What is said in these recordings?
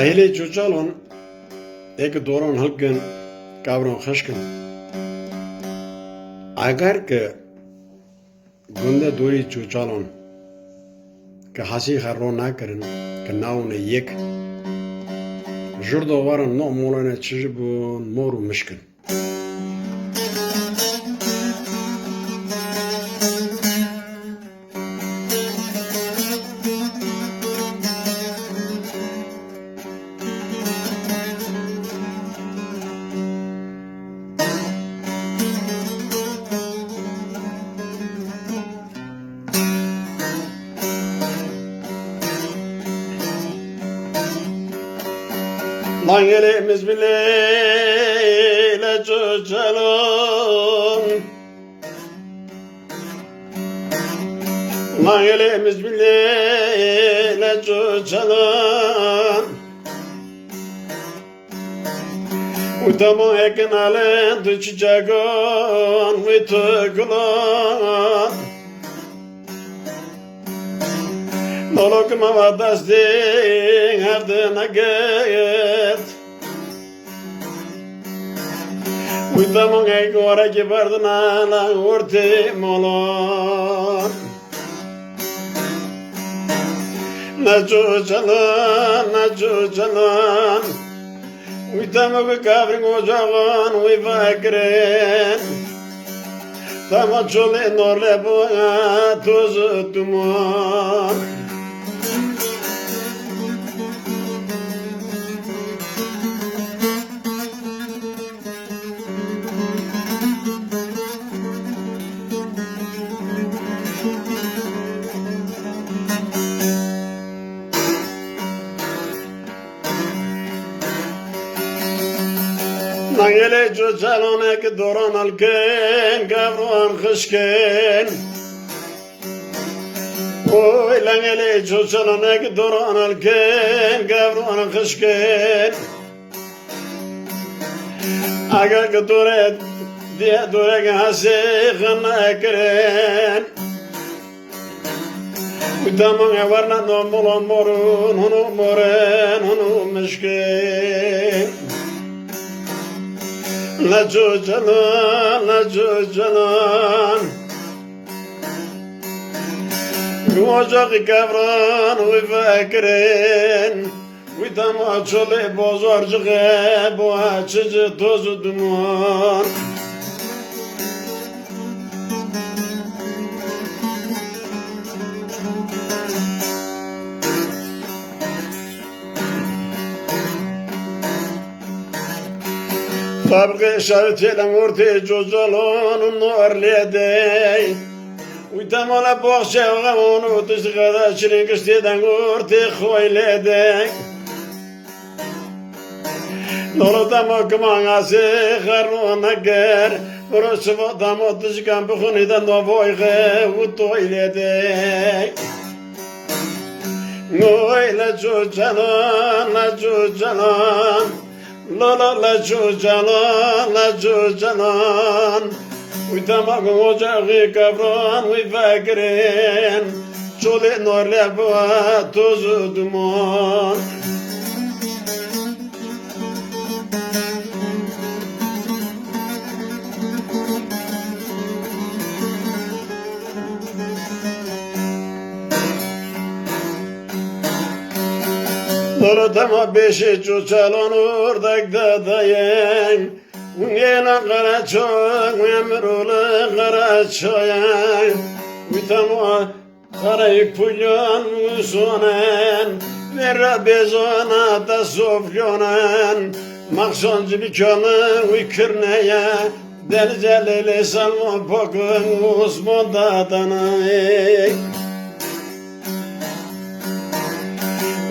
Lahili çuçalon ek doron halkın kavron xaşkın. Agar ki günde duri çuçalon ki hasi harro nakarin ki naune yek jurdo varan no molane çijibun moru mişkin. Lan elimiz bile çocalım. Lan elimiz bile çocalım. Utamı ekin alen düşecekon vitıklan. Nolokma vadastin ardına git. Uytamın ey gora ki bardına lan urtim olon. Na çuçalan. Uytamı bir kabrin ocağın uy fakrin. Tama çole norle boğa tozu duman. Nangele çuçalon ek doran alken kavruan xışken. Oy langele çuçalon ek doran alken kavruan xışken. Aga ki dure diye dure gasi xana ekren. Utamın evarna no molon morun hunu moren hunu mişken. La çuçalan Gümocak kavran uy fakrin Uytama çole bozorcığı bu açıcı tozu duman. Tabqı şartıyla ortaya çocalonun orledey. Uytamana boğşa onu tışkada çirin kıştiden ortaya koyledey. Nolutama kımangası karnına ger. Burası vatama tışkan bukhuniden novoyge utoyledey. Noyla çuçalan. La çuçalan Uytamak ocağı kavran uy fakrin Çole norle boğa tozu duman. Norotama beşi çuçalon ordakta dayan. Ungena kara çoğun emrulu kara çoğun. Uytama karayı pulyon usunen. Verra bezona da sofyonen. Maksoncı bir könü uykırneye. Dercelili salma pokun usmonda danay.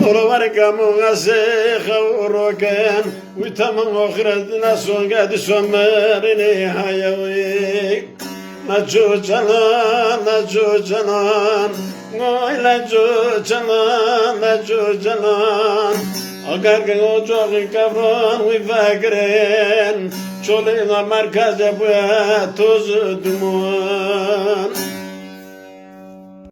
Oravar kamungası kavroken Uytamın okhretine son gedi sömerini hayavi. La çuçalan Oy la çuçalan Agarken ocağı kavran uy fakrin Çolina merkeze bu tozu duman.